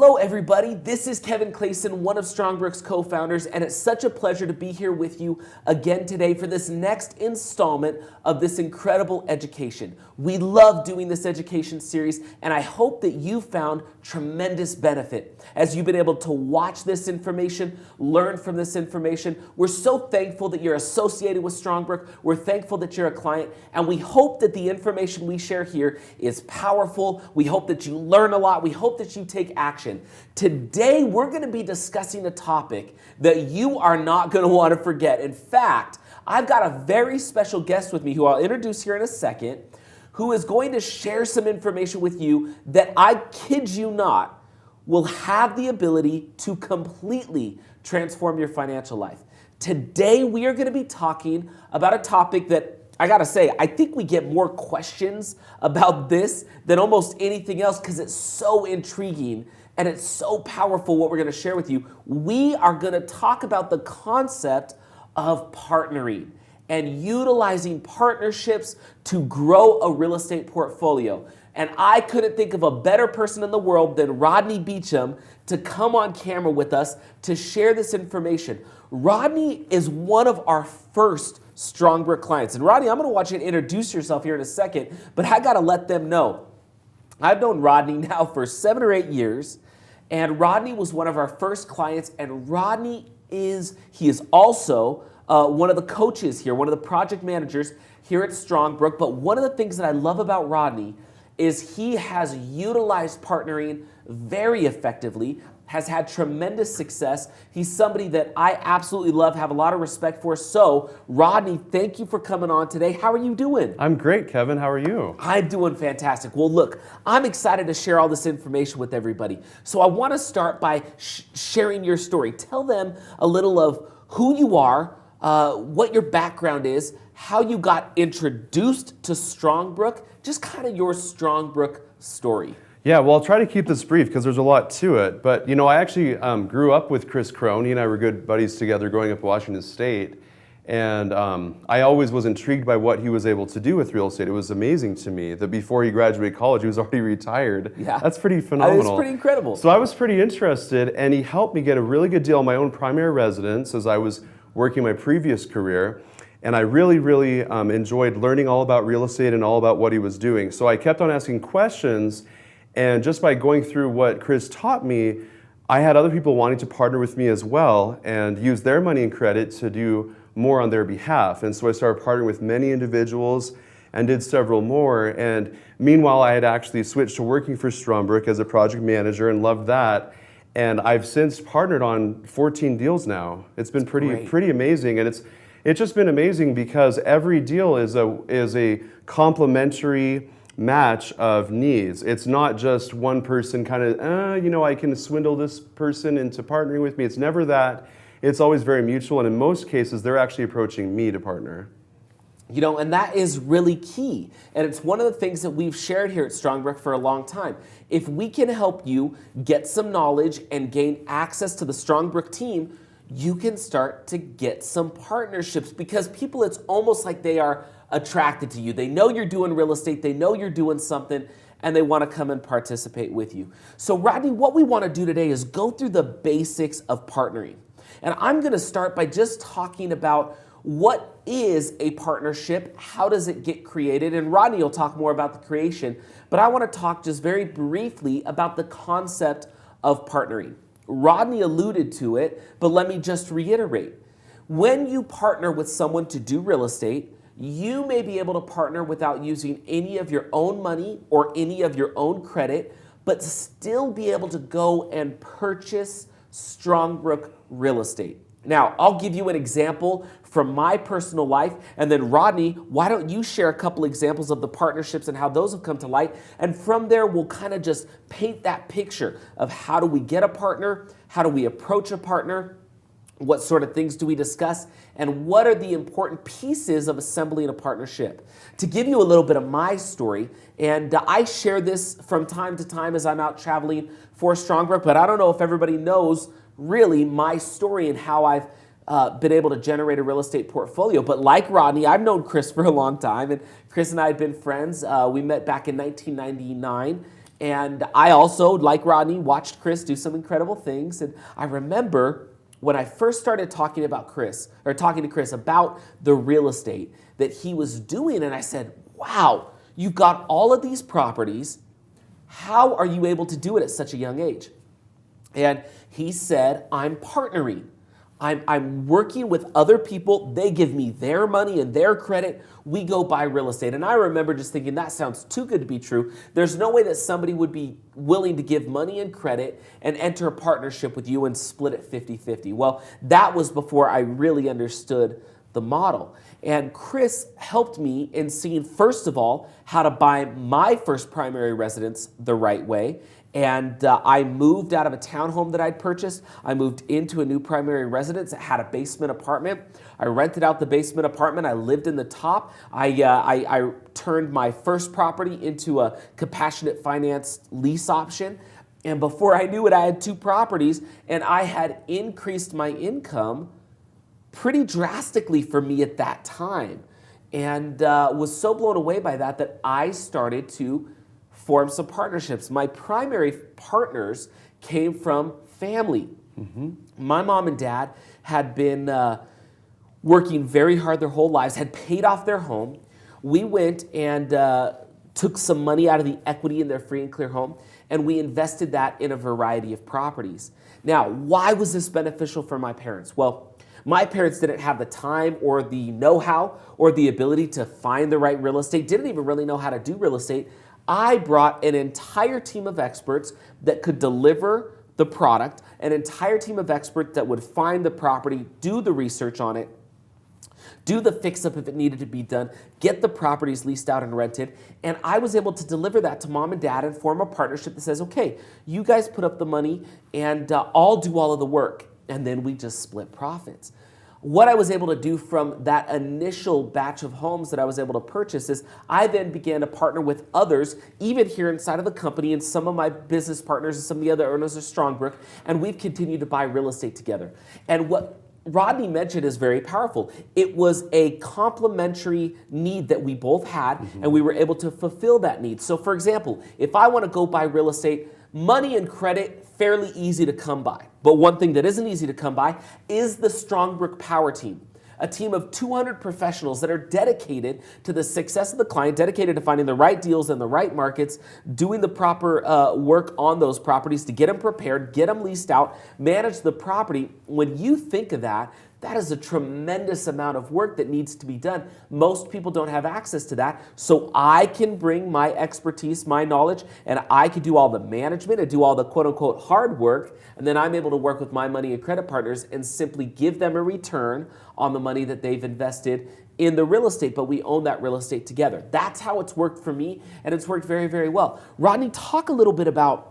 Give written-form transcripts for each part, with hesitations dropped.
Hello, everybody. This is Kevin Clayson, one of Strongbrook's co-founders, and it's such a pleasure to be here with you again today for this next installment of this incredible education. We love doing this education series, and I hope that you found tremendous benefit as you've been able to watch this information, learn from this information. We're so thankful that you're associated with Strongbrook. We're thankful that you're a client, and we hope that the information we share here is powerful. We hope that you learn a lot. We hope that you take action. Today, we're going to be discussing a topic that you are not going to want to forget. In fact, I've got a very special guest with me who I'll introduce here in a second, who is going to share some information with you that, I kid you not, will have the ability to completely transform your financial life. Today, we are going to be talking about a topic that, I gotta say, I think we get more questions about this than almost anything else because it's so intriguing and it's so powerful what we're gonna share with you. We are gonna talk about the concept of partnering and utilizing partnerships to grow a real estate portfolio. And I couldn't think of a better person in the world than Rodney Beecham to come on camera with us to share this information. Rodney is one of our first Strongbrook clients. And Rodney, I'm going to want you to introduce yourself here in a second, but I got to let them know. I've known Rodney now for 7 or 8 years, and Rodney was one of our first clients, and Rodney is also one of the coaches here, one of the project managers here at Strongbrook. But one of the things that I love about Rodney is he has utilized partnering very effectively, has had tremendous success. He's somebody that I absolutely love, have a lot of respect for. So, Rodney, thank you for coming on today. How are you doing? I'm great, Kevin. How are you? I'm doing fantastic. Well, look, I'm excited to share all this information with everybody. So I want to start by sharing your story. Tell them a little of who you are, what your background is, how you got introduced to Strongbrook, just kind of your Strongbrook story. Yeah, well, I'll try to keep this brief because there's a lot to it. But, you know, I actually grew up with Chris Crone. He and I were good buddies together growing up in Washington State. And I always was intrigued by what he was able to do with real estate. It was amazing to me that before he graduated college, he was already retired. Yeah. That's pretty phenomenal. It's pretty incredible. So I was pretty interested, and he helped me get a really good deal on my own primary residence as I was working my previous career. And I really, really enjoyed learning all about real estate and all about what he was doing. So I kept on asking questions. And just by going through what Chris taught me, I had other people wanting to partner with me as well and use their money and credit to do more on their behalf. And so I started partnering with many individuals and did several more. And meanwhile, I had actually switched to working for Strongbrook as a project manager and loved that. And I've since partnered on 14 deals now. It's been pretty amazing. And it's just been amazing because every deal is a complementary match of needs. It's not just one person kind of, I can swindle this person into partnering with me. It's never that. It's always very mutual. And in most cases, they're actually approaching me to partner. You know, and that is really key. And it's one of the things that we've shared here at Strongbrook for a long time. If we can help you get some knowledge and gain access to the Strongbrook team, you can start to get some partnerships because people, it's almost like they are attracted to you. They know you're doing real estate, they know you're doing something, and they want to come and participate with you. So Rodney, what we want to do today is go through the basics of partnering. And I'm going to start by just talking about what is a partnership, how does it get created, and Rodney will talk more about the creation, but I want to talk just very briefly about the concept of partnering. Rodney alluded to it, but let me just reiterate. When you partner with someone to do real estate, you may be able to partner without using any of your own money or any of your own credit, but still be able to go and purchase Strongbrook real estate. Now, I'll give you an example from my personal life, and then Rodney, why don't you share a couple examples of the partnerships and how those have come to light, and from there we'll kind of just paint that picture of how do we get a partner, how do we approach a partner, what sort of things do we discuss, and what are the important pieces of assembling a partnership. To give you a little bit of my story, and I share this from time to time as I'm out traveling for Strongbrook, but I don't know if everybody knows really my story and how I've been able to generate a real estate portfolio. But like Rodney, I've known Chris for a long time, and Chris and I had been friends. We met back in 1999, And I also, like Rodney, watched Chris do some incredible things. And I remember when I first started talking to Chris about the real estate that he was doing, and I said, wow, you've got all of these properties. How are you able to do it at such a young age? And he said, I'm partnering. I'm working with other people. They give me their money and their credit. We go buy real estate. And I remember just thinking, that sounds too good to be true. There's no way that somebody would be willing to give money and credit and enter a partnership with you and split it 50-50. Well, that was before I really understood the model. And Chris helped me in seeing, first of all, how to buy my first primary residence the right way. And I moved out of a townhome that I'd purchased. I moved into a new primary residence that had a basement apartment. I rented out the basement apartment. I lived in the top. I turned my first property into a compassionate finance lease option. And before I knew it, I had 2 properties, and I had increased my income pretty drastically for me at that time. And was so blown away by that I started to form some partnerships. My primary partners came from family. My mom and dad had been working very hard their whole lives, had paid off their home. We went and took some money out of the equity in their free and clear home, and we invested that in a variety of properties. Now, why was this beneficial for my parents? Well, my parents didn't have the time or the know-how or the ability to find the right real estate, didn't even really know how to do real estate. I brought an entire team of experts that could deliver the product, an entire team of experts that would find the property, do the research on it, do the fix-up if it needed to be done, get the properties leased out and rented, and I was able to deliver that to mom and dad and form a partnership that says, okay, you guys put up the money and I'll do all of the work, and then we just split profits. What I was able to do from that initial batch of homes that I was able to purchase is I then began to partner with others, even here inside of the company, and some of my business partners and some of the other owners of Strongbrook, and we've continued to buy real estate together. And what Rodney mentioned is very powerful. It was a complementary need that we both had, and we were able to fulfill that need. So for example, if I want to go buy real estate, money and credit, fairly easy to come by. But one thing that isn't easy to come by is the Strongbrook Power Team, a team of 200 professionals that are dedicated to the success of the client, dedicated to finding the right deals in the right markets, doing the proper work on those properties to get them prepared, get them leased out, manage the property. When you think of that, that is a tremendous amount of work that needs to be done. Most people don't have access to that. So I can bring my expertise, my knowledge, and I can do all the management and do all the quote unquote hard work. And then I'm able to work with my money and credit partners and simply give them a return on the money that they've invested in the real estate, but we own that real estate together. That's how it's worked for me, and it's worked very, very well. Rodney, talk a little bit about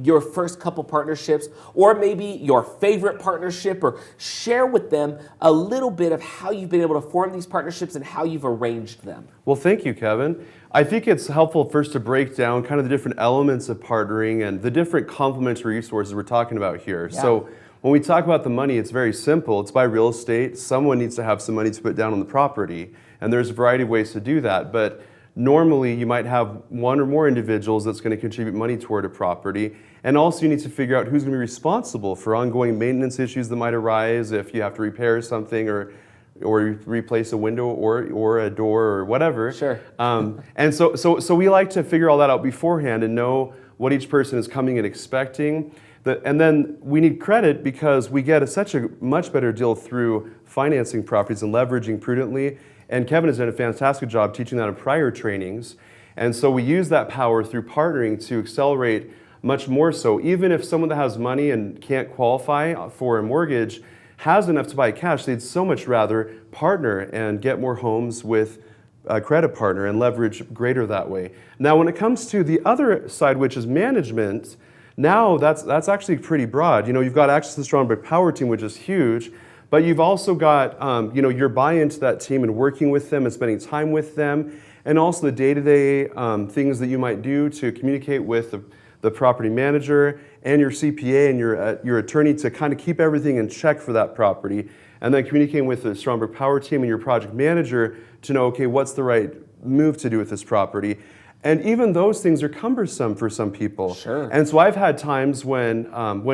your first couple partnerships, or maybe your favorite partnership, or share with them a little bit of how you've been able to form these partnerships and how you've arranged them. Well, thank you, Kevin. I think it's helpful first to break down kind of the different elements of partnering and the different complementary resources we're talking about here. Yeah. So when we talk about the money, it's very simple. It's buy real estate. Someone needs to have some money to put down on the property, and there's a variety of ways to do that. But normally, you might have one or more individuals that's going to contribute money toward a property. And also, you need to figure out who's going to be responsible for ongoing maintenance issues that might arise if you have to repair something or replace a window or a door or whatever. Sure. And so we like to figure all that out beforehand and know what each person is coming and expecting. And then we need credit because we get such a much better deal through financing properties and leveraging prudently. And Kevin has done a fantastic job teaching that in prior trainings. And so we use that power through partnering to accelerate much more so. Even if someone that has money and can't qualify for a mortgage has enough to buy cash, they'd so much rather partner and get more homes with a credit partner and leverage greater that way. Now, when it comes to the other side, which is management, now that's actually pretty broad. You know, you've got access to the Strongbrook Power Team, which is huge. But you've also got, your buy-in to that team and working with them and spending time with them, and also the day-to-day things that you might do to communicate with the property manager and your CPA and your attorney to kind of keep everything in check for that property, and then communicating with the Strongbrook Power Team and your project manager to know, okay, what's the right move to do with this property. And even those things are cumbersome for some people. Sure. And so I've had times when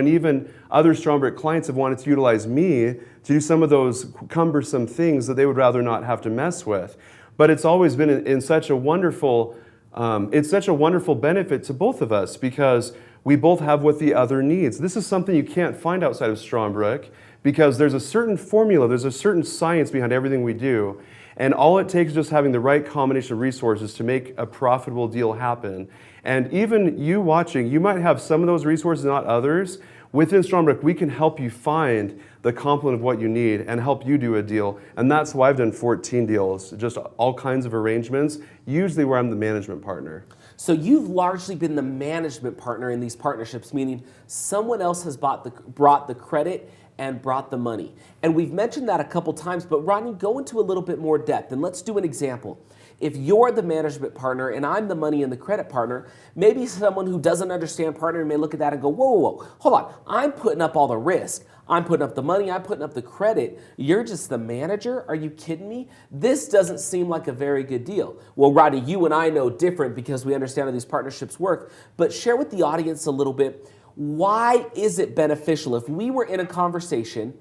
even other Strongbrick clients have wanted to utilize me to do some of those cumbersome things that they would rather not have to mess with. But it's always been in such a wonderful, it's such a wonderful benefit to both of us because we both have what the other needs. This is something you can't find outside of Strongbrick because there's a certain formula, there's a certain science behind everything we do. And all it takes is just having the right combination of resources to make a profitable deal happen. And even you watching, you might have some of those resources, not others. Within Strongbrick, we can help you find the complement of what you need and help you do a deal. And that's why I've done 14 deals, just all kinds of arrangements, usually where I'm the management partner. So you've largely been the management partner in these partnerships, meaning someone else has brought the credit and brought the money. And we've mentioned that a couple times, but Rodney, go into a little bit more depth and let's do an example. If you're the management partner and I'm the money and the credit partner, maybe someone who doesn't understand partnering may look at that and go, whoa, whoa, whoa, hold on. I'm putting up all the risk. I'm putting up the money. I'm putting up the credit. You're just the manager? Are you kidding me? This doesn't seem like a very good deal. Well, Rodney, you and I know different because we understand how these partnerships work, but share with the audience a little bit, why is it beneficial if we were in a conversation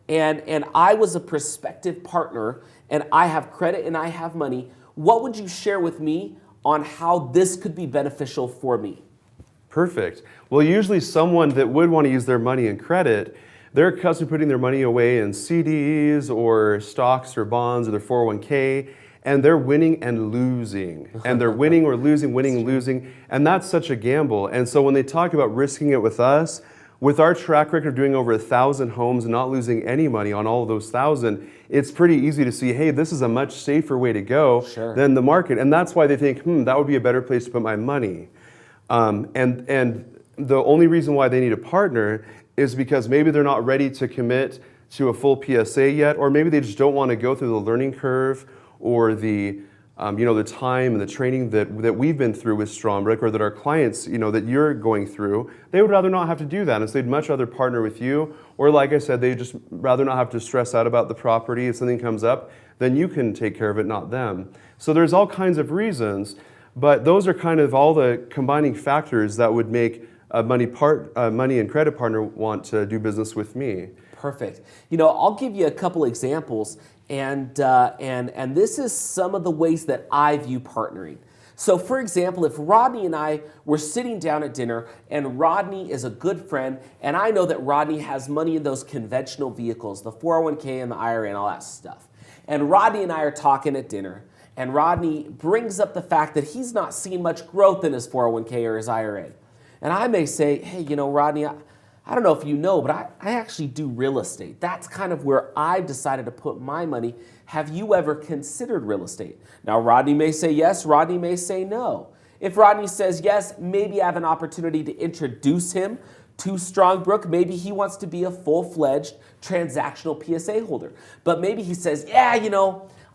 and I was a prospective partner and I have credit and I have money, what would you share with me on how this could be beneficial for me? Perfect. Well, usually someone that would want to use their money and credit, they're accustomed to putting their money away in CDs or stocks or bonds or their 401k, and they're winning and losing. And they're winning or losing, winning and losing, and that's such a gamble. And so when they talk about risking it with us, with our track record of doing over 1,000 homes and not losing any money on all of those 1,000, it's pretty easy to see, hey, this is a much safer way to go than the market. And that's why they think, that would be a better place to put my money. And the only reason why they need a partner is because maybe they're not ready to commit to a full PSA yet, or maybe they just don't want to go through the learning curve or the the time and the training that we've been through with Strongbrick, or that our clients, that you're going through. They would rather not have to do that, and so they'd much rather partner with you, or like I said, they just rather not have to stress out about the property. If something comes up, then you can take care of it, not them. So there's all kinds of reasons, but those are kind of all the combining factors that would make a money and credit partner want to do business with me. Perfect. I'll give you a couple examples, and this is some of the ways that I view partnering. So, for example, if Rodney and I were sitting down at dinner, and Rodney is a good friend, and I know that Rodney has money in those conventional vehicles, the 401k and the IRA and all that stuff, and Rodney and I are talking at dinner, and Rodney brings up the fact that he's not seeing much growth in his 401k or his IRA. And I may say, hey, Rodney, I don't know if you know, but I actually do real estate. That's kind of where I've decided to put my money. Have you ever considered real estate? Now, Rodney may say yes, Rodney may say no. If Rodney says yes, maybe I have an opportunity to introduce him to Strongbrick. Maybe he wants to be a full-fledged transactional PSA holder. But maybe he says, yeah,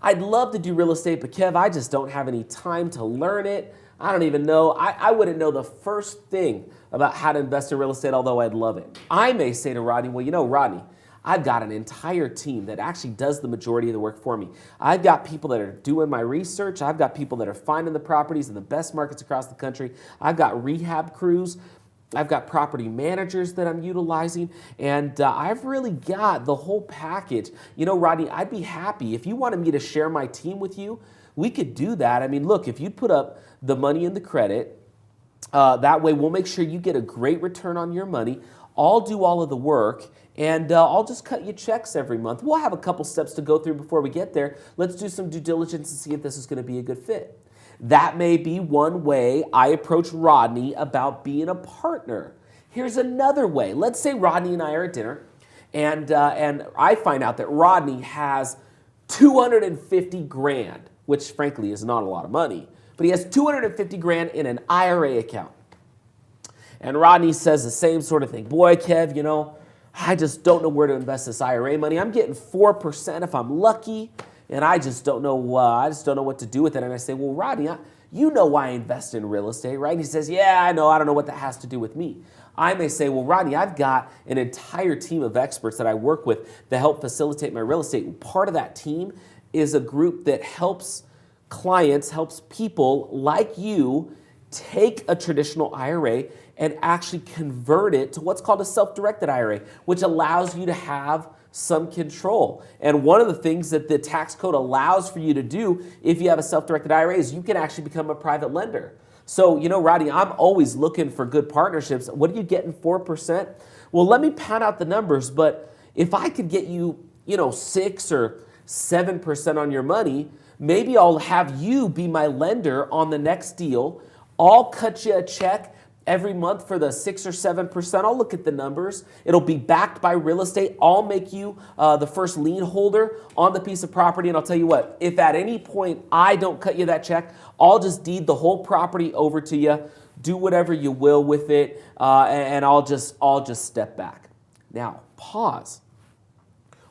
I'd love to do real estate, but Kev, I just don't have any time to learn it. I don't even know. I wouldn't know the first thing about how to invest in real estate, although I'd love it. I may say to Rodney, well, Rodney, I've got an entire team that actually does the majority of the work for me. I've got people that are doing my research. I've got people that are finding the properties in the best markets across the country. I've got rehab crews. I've got property managers that I'm utilizing, and I've really got the whole package. Rodney, I'd be happy if you wanted me to share my team with you. We could do that. I mean, look, if you put up the money and the credit, that way we'll make sure you get a great return on your money. I'll do all of the work, and I'll just cut you checks every month. We'll have a couple steps to go through before we get there. Let's do some due diligence and see if this is going to be a good fit. That may be one way I approach Rodney about being a partner. Here's another way. Let's say Rodney and I are at dinner, and I find out that Rodney has $250,000, which frankly is not a lot of money, but he has $250,000 in an IRA account. And Rodney says the same sort of thing. Boy, Kev, I just don't know where to invest this IRA money. I'm getting 4% if I'm lucky, and I just don't know what to do with it. And I say, well, Rodney, you know why I invest in real estate, right? And he says, yeah, I know. I don't know what that has to do with me. I may say, well, Rodney, I've got an entire team of experts that I work with that help facilitate my real estate. Part of that team is a group that helps clients, helps people like you take a traditional IRA and actually convert it to what's called a self-directed IRA, which allows you to have some control. And one of the things that the tax code allows for you to do if you have a self-directed IRA is you can actually become a private lender. So, Rodney, I'm always looking for good partnerships. What are you getting, 4%? Well, let me pad out the numbers, but if I could get you, 6 or 7% on your money, maybe I'll have you be my lender on the next deal. I'll cut you a check every month for the 6 or 7%. I'll look at the numbers. It'll be backed by real estate. I'll make you the first lien holder on the piece of property. And I'll tell you what, if at any point I don't cut you that check, I'll just deed the whole property over to you. Do whatever you will with it, and I'll just step back. Now, pause.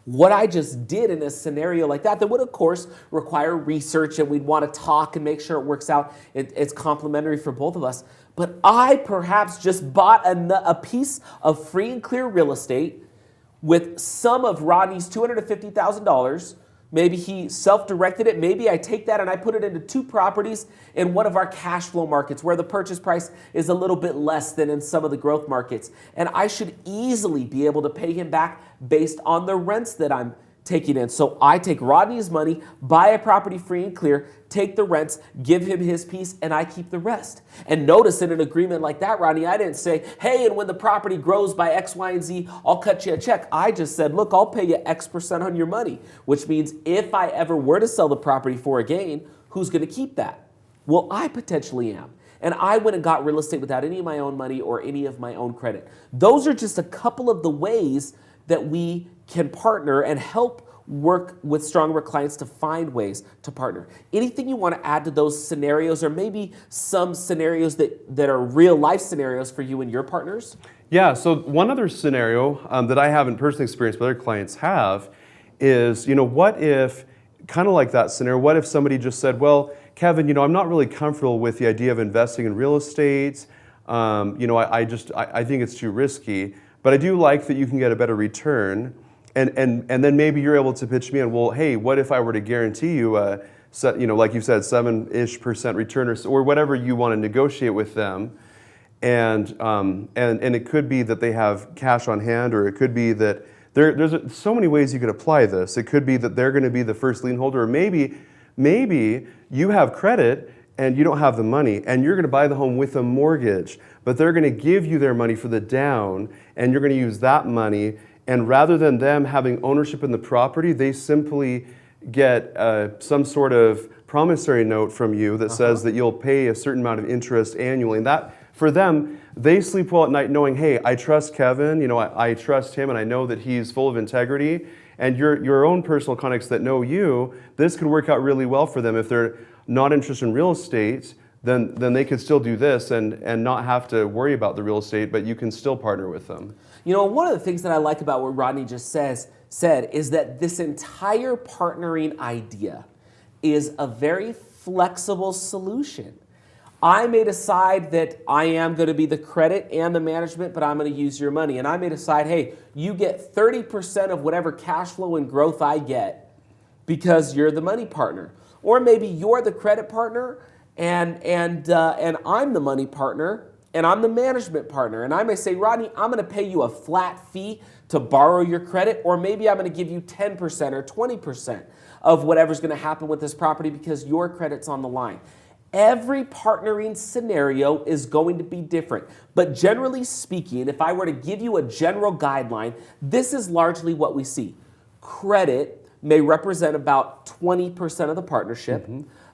What I just did in a scenario like that would, of course, require research, and we'd want to talk and make sure it works out. It's complementary for both of us. But I perhaps just bought a piece of free and clear real estate with some of Rodney's $250,000. Maybe he self-directed it. Maybe I take that and I put it into 2 properties in one of our cash flow markets where the purchase price is a little bit less than in some of the growth markets. And I should easily be able to pay him back based on the rents that I'm taking in. So I take Rodney's money, buy a property free and clear, take the rents, give him his piece, and I keep the rest. And notice in an agreement like that, Rodney, I didn't say, hey, and when the property grows by X, Y, and Z, I'll cut you a check. I just said, look, I'll pay you X% on your money, which means if I ever were to sell the property for a gain, who's going to keep that? Well, I potentially am. And I went and got real estate without any of my own money or any of my own credit. Those are just a couple of the ways that we can partner and help work with StrongBrook clients to find ways to partner. Anything you want to add to those scenarios, or maybe some scenarios that are real life scenarios for you and your partners? Yeah, so one other scenario that I haven't personally experienced but other clients have is, what if, kind of like that scenario, what if somebody just said, well, Kevin, I'm not really comfortable with the idea of investing in real estate. I think it's too risky, but I do like that you can get a better return. And then maybe you're able to pitch me on, well, hey, what if I were to guarantee you like you said, 7-ish% return or whatever you want to negotiate with them. And it could be that they have cash on hand, or it could be that there's so many ways you could apply this. It could be that they're going to be the first lien holder, or maybe you have credit and you don't have the money, and you're going to buy the home with a mortgage, but they're going to give you their money for the down, and you're going to use that money. And rather than them having ownership in the property, they simply get some sort of promissory note from you that says that you'll pay a certain amount of interest annually. And that, for them, they sleep well at night knowing, hey, I trust Kevin, I trust him, and I know that he's full of integrity. And your own personal contacts that know you, this could work out really well for them. If they're not interested in real estate, then they could still do this and not have to worry about the real estate, but you can still partner with them. One of the things that I like about what Rodney just said is that this entire partnering idea is a very flexible solution. I may decide that I am going to be the credit and the management, but I'm going to use your money. And I may decide, hey, you get 30% of whatever cash flow and growth I get because you're the money partner. Or maybe you're the credit partner and I'm the money partner, and I'm the management partner. And I may say, Rodney, I'm going to pay you a flat fee to borrow your credit, or maybe I'm going to give you 10% or 20% of whatever's going to happen with this property because your credit's on the line. Every partnering scenario is going to be different. But generally speaking, if I were to give you a general guideline, this is largely what we see. Credit may represent about 20% of the partnership.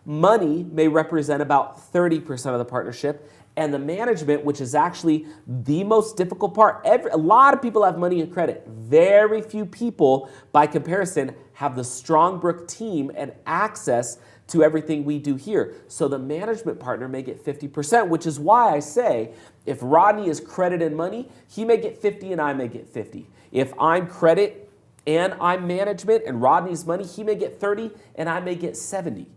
Money may represent about 30% of the partnership. And the management, which is actually the most difficult part. A lot of people have money and credit. Very few people, by comparison, have the StrongBrook team and access to everything we do here. So the management partner may get 50%, which is why I say if Rodney is credit and money, he may get 50 and I may get 50. If I'm credit and I'm management and Rodney's money, he may get 30 and I may get 70.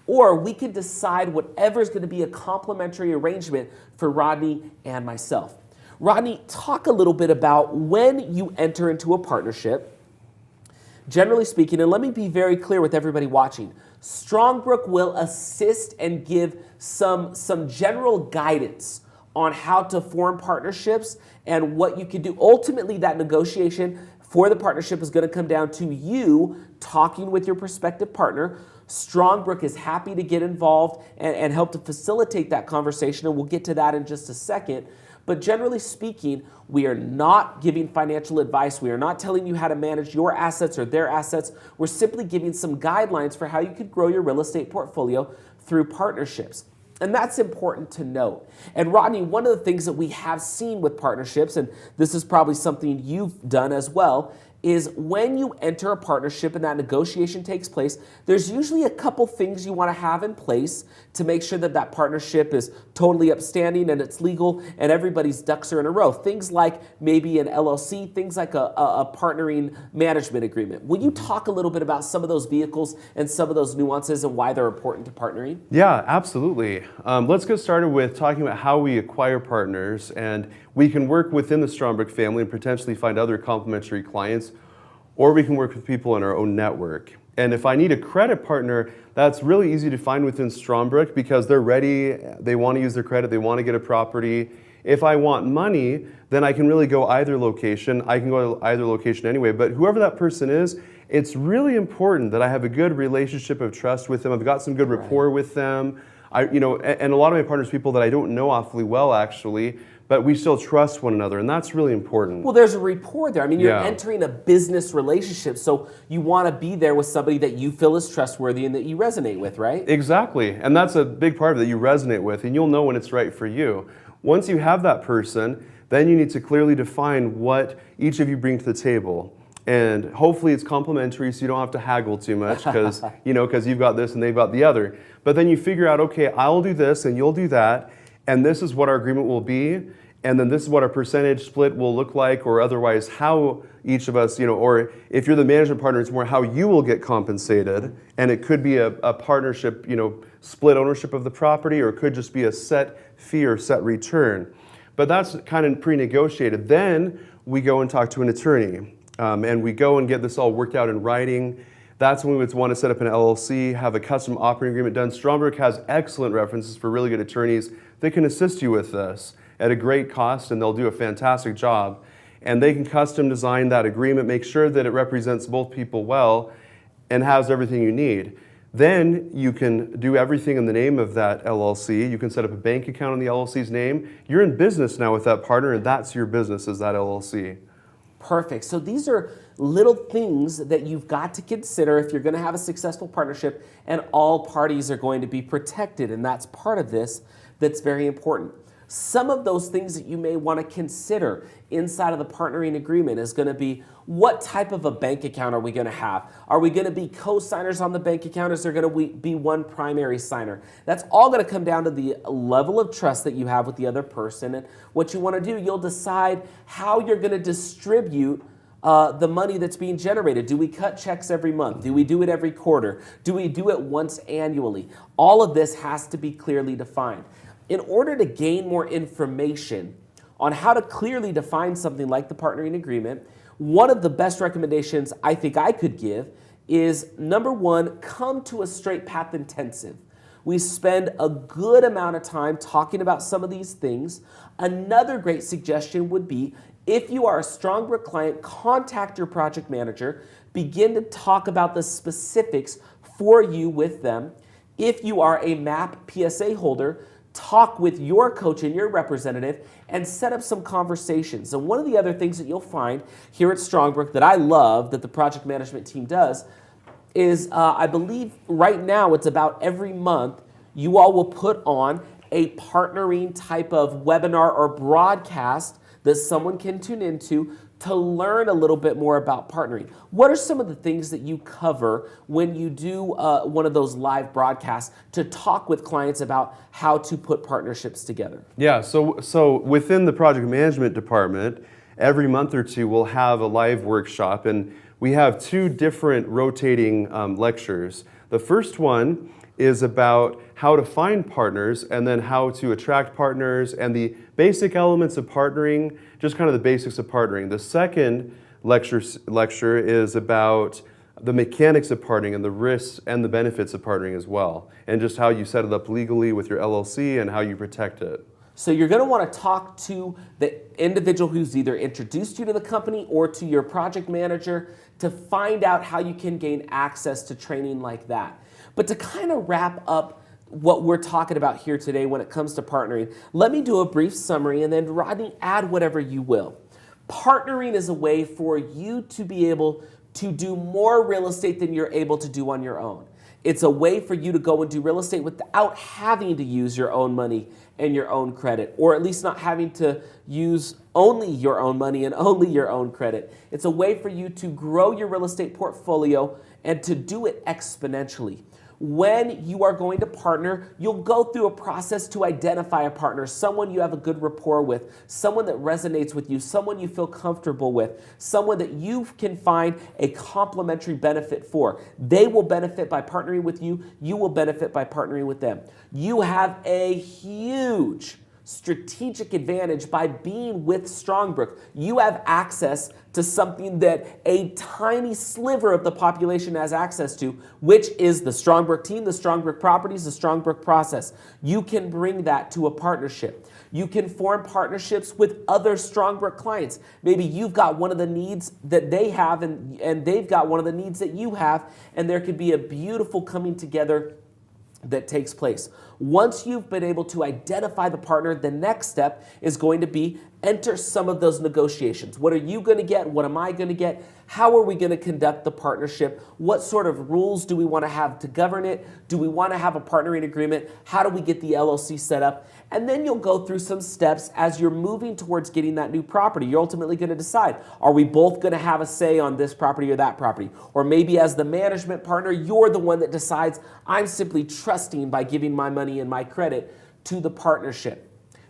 Or we could decide whatever is going to be a complementary arrangement for Rodney and myself. Rodney, talk a little bit about when you enter into a partnership, Generally speaking, and let me be very clear with everybody watching, Strongbrook will assist and give some general guidance on how to form partnerships and what you can do. Ultimately, that negotiation for the partnership is going to come down to you talking with your prospective partner. Strongbrook is happy to get involved and help to facilitate that conversation, and we'll get to that in just a second. But generally speaking, we are not giving financial advice. We are not telling you how to manage your assets or their assets. We're simply giving some guidelines for how you could grow your real estate portfolio through partnerships. And that's important to note. And Rodney, one of the things that we have seen with partnerships, and this is probably something you've done as well, is when you enter a partnership and that negotiation takes place, there's usually a couple things you want to have in place to make sure that that partnership is totally upstanding and it's legal and everybody's ducks are in a row. Things like maybe an LLC, things like a partnering management agreement. Will you talk a little bit about some of those vehicles and some of those nuances and why they're important to partnering? Yeah, absolutely. Let's get started with talking about how we acquire partners, and we can work within the Strongbrook family and potentially find other complementary clients, or we can work with people in our own network. And if I need a credit partner, that's really easy to find within Strongbrook because they're ready, they want to use their credit, they want to get a property. If I want money, then I can really go either location. I can go to either location anyway, but whoever that person is, it's really important that I have a good relationship of trust with them. I've got some good rapport with them. And a lot of my partners, people that I don't know awfully well actually, but we still trust one another, and that's really important. Well, there's a rapport there. I mean, you're entering a business relationship, so you want to be there with somebody that you feel is trustworthy and that you resonate with, right? Exactly, and that's a big part of it that you resonate with, and you'll know when it's right for you. Once you have that person, then you need to clearly define what each of you bring to the table. And hopefully it's complementary, so you don't have to haggle too much because you've got this and they've got the other. But then you figure out, okay, I'll do this and you'll do that, and this is what our agreement will be, and then this is what our percentage split will look like, or otherwise how each of us, or if you're the management partner, it's more how you will get compensated, and it could be a partnership, split ownership of the property, or it could just be a set fee or set return. But that's kind of pre-negotiated. Then we go and talk to an attorney. And we go and get this all worked out in writing. That's when we would want to set up an LLC, have a custom operating agreement done. Strongbrook has excellent references for really good attorneys that can assist you with this at a great cost, and they'll do a fantastic job. And they can custom design that agreement, make sure that it represents both people well, and has everything you need. Then you can do everything in the name of that LLC. You can set up a bank account in the LLC's name. You're in business now with that partner, and that's your business, is that LLC. Perfect. So these are little things that you've got to consider if you're going to have a successful partnership, and all parties are going to be protected, and that's part of this that's very important. Some of those things that you may want to consider inside of the partnering agreement is going to be, what type of a bank account are we going to have? Are we going to be co-signers on the bank account? Is there going to be one primary signer? That's all going to come down to the level of trust that you have with the other person. And what you want to do, you'll decide how you're going to distribute the money that's being generated. Do we cut checks every month? Do we do it every quarter? Do we do it once annually? All of this has to be clearly defined. In order to gain more information on how to clearly define something like the partnering agreement, one of the best recommendations I think I could give is, number one, come to a Straight Path Intensive. We spend a good amount of time talking about some of these things. Another great suggestion would be, if you are a Strongbrook client, contact your project manager, begin to talk about the specifics for you with them. If you are a MAP PSA holder, talk with your coach and your representative and set up some conversations. And one of the other things that you'll find here at Strongbrook that I love that the project management team does is, I believe right now it's about every month, you all will put on a partnering type of webinar or broadcast that someone can tune into to learn a little bit more about partnering. What are some of the things that you cover when you do one of those live broadcasts to talk with clients about how to put partnerships together? Yeah, so within the project management department, every month or two we'll have a live workshop, and we have two different rotating lectures. The first one is about how to find partners and then how to attract partners and the basic elements of partnering, just kind of the basics of partnering. The second lecture is about the mechanics of partnering and the risks and the benefits of partnering as well, and just how you set it up legally with your LLC and how you protect it. So you're going to want to talk to the individual who's either introduced you to the company or to your project manager to find out how you can gain access to training like that. But to kind of wrap up what we're talking about here today when it comes to partnering, let me do a brief summary and then Rodney, add whatever you will. Partnering is a way for you to be able to do more real estate than you're able to do on your own. It's a way for you to go and do real estate without having to use your own money and your own credit, or at least not having to use only your own money and only your own credit. It's a way for you to grow your real estate portfolio and to do it exponentially. When you are going to partner, you'll go through a process to identify a partner, someone you have a good rapport with, someone that resonates with you, someone you feel comfortable with, someone that you can find a complementary benefit for. They will benefit by partnering with you. You will benefit by partnering with them. You have a huge strategic advantage by being with Strongbrook. You have access to something that a tiny sliver of the population has access to, which is the Strongbrook team, the Strongbrook properties, the Strongbrook process. You can bring that to a partnership. You can form partnerships with other Strongbrook clients. Maybe you've got one of the needs that they have and they've got one of the needs that you have, and there could be a beautiful coming together that takes place. Once you've been able to identify the partner, the next step is going to be enter some of those negotiations. What are you going to get? What am I going to get? How are we going to conduct the partnership? What sort of rules do we want to have to govern it? Do we want to have a partnering agreement? How do we get the LLC set up? And then you'll go through some steps as you're moving towards getting that new property. You're ultimately going to decide, are we both going to have a say on this property or that property? Or maybe as the management partner, you're the one that decides, I'm simply trusting by giving my money and my credit to the partnership.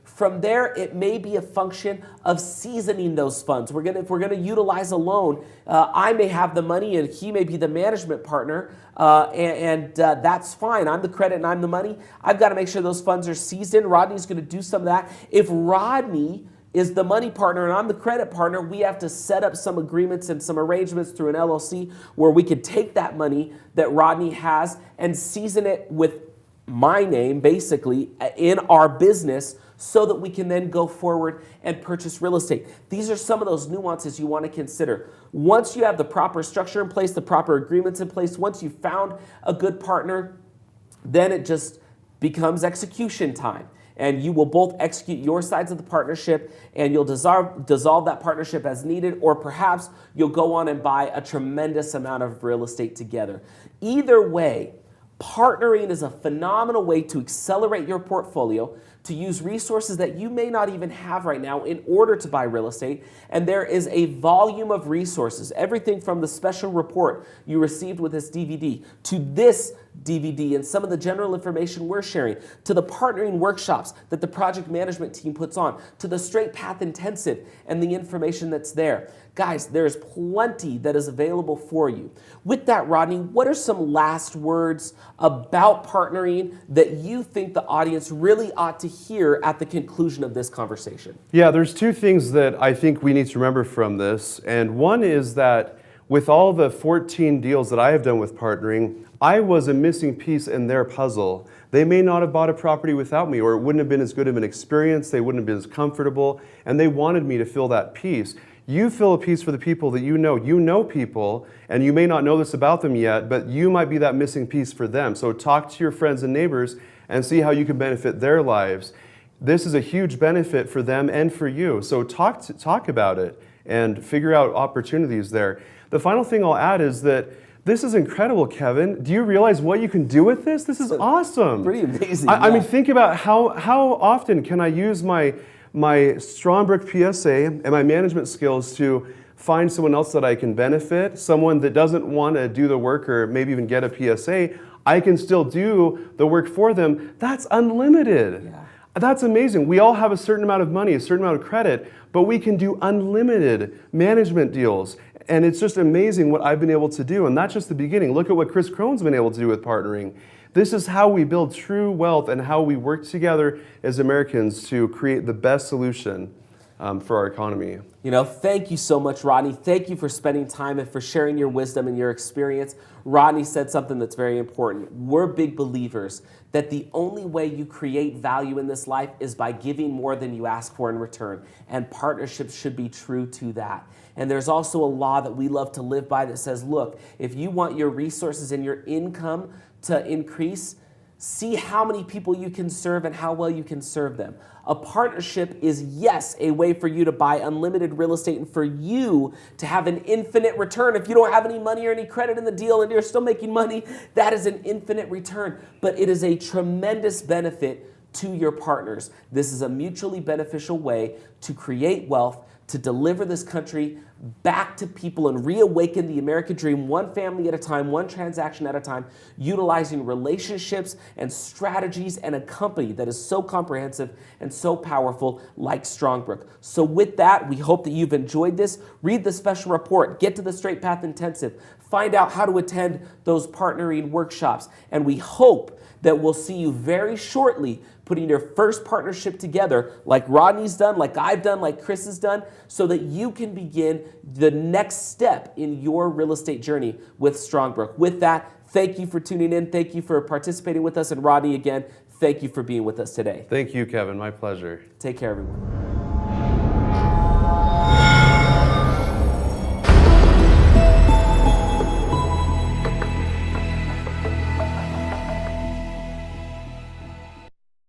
From there, it may be a function of seasoning those funds. If we're gonna utilize a loan, I may have the money and he may be the management partner, and that's fine. I'm the credit and I'm the money. I've got to make sure those funds are seasoned. Rodney's going to do some of that. If Rodney is the money partner and I'm the credit partner, we have to set up some agreements and some arrangements through an LLC where we could take that money that Rodney has and season it with my name, basically, in our business, so that we can then go forward and purchase real estate. These are some of those nuances you want to consider. Once you have the proper structure in place, the proper agreements in place, once you've found a good partner, then it just becomes execution time. And you will both execute your sides of the partnership, and you'll dissolve that partnership as needed, or perhaps you'll go on and buy a tremendous amount of real estate together. Either way, partnering is a phenomenal way to accelerate your portfolio, to use resources that you may not even have right now in order to buy real estate. And there is a volume of resources, everything from the special report you received with this DVD to this DVD and some of the general information we're sharing, to the partnering workshops that the project management team puts on, to the Straight Path Intensive and the information that's there. Guys, there's plenty that is available for you. With that, Rodney, what are some last words about partnering that you think the audience really ought to hear at the conclusion of this conversation? Yeah, there's two things that I think we need to remember from this. And one is that with all the 14 deals that I have done with partnering, I was a missing piece in their puzzle. They may not have bought a property without me, or it wouldn't have been as good of an experience, they wouldn't have been as comfortable, and they wanted me to fill that piece. You fill a piece for the people that you know. You know people, and you may not know this about them yet, but you might be that missing piece for them. So talk to your friends and neighbors and see how you can benefit their lives. This is a huge benefit for them and for you. So talk about it and figure out opportunities there. The final thing I'll add is that this is incredible, Kevin. Do you realize what you can do with this? This is awesome. Pretty amazing. I mean, think about how often can I use my Strongbrook PSA and my management skills to find someone else that I can benefit, someone that doesn't want to do the work or maybe even get a PSA. I can still do the work for them. That's unlimited. Yeah. That's amazing. We all have a certain amount of money, a certain amount of credit, but we can do unlimited management deals. And it's just amazing what I've been able to do. And that's just the beginning. Look at what Chris Crone's been able to do with partnering. This is how we build true wealth and how we work together as Americans to create the best solution. for our economy. You know, thank you so much, Rodney. Thank you for spending time and for sharing your wisdom and your experience. Rodney said something that's very important. We're big believers that the only way you create value in this life is by giving more than you ask for in return. And partnerships should be true to that. And there's also a law that we love to live by that says, look, if you want your resources and your income to increase, see how many people you can serve and how well you can serve them. A partnership is, yes, a way for you to buy unlimited real estate and for you to have an infinite return. If you don't have any money or any credit in the deal and you're still making money, that is an infinite return. But it is a tremendous benefit to your partners. This is a mutually beneficial way to create wealth, to deliver this country back to people and reawaken the American dream one family at a time, one transaction at a time, utilizing relationships and strategies and a company that is so comprehensive and so powerful like Strongbrook. So with that, we hope that you've enjoyed this. Read the special report, get to the Straight Path Intensive, find out how to attend those partnering workshops, and we hope that we'll see you very shortly putting your first partnership together like Rodney's done, like I've done, like Chris has done, so that you can begin the next step in your real estate journey with Strongbrook. With that, thank you for tuning in. Thank you for participating with us. And Rodney, again, thank you for being with us today. Thank you, Kevin. My pleasure. Take care, everyone.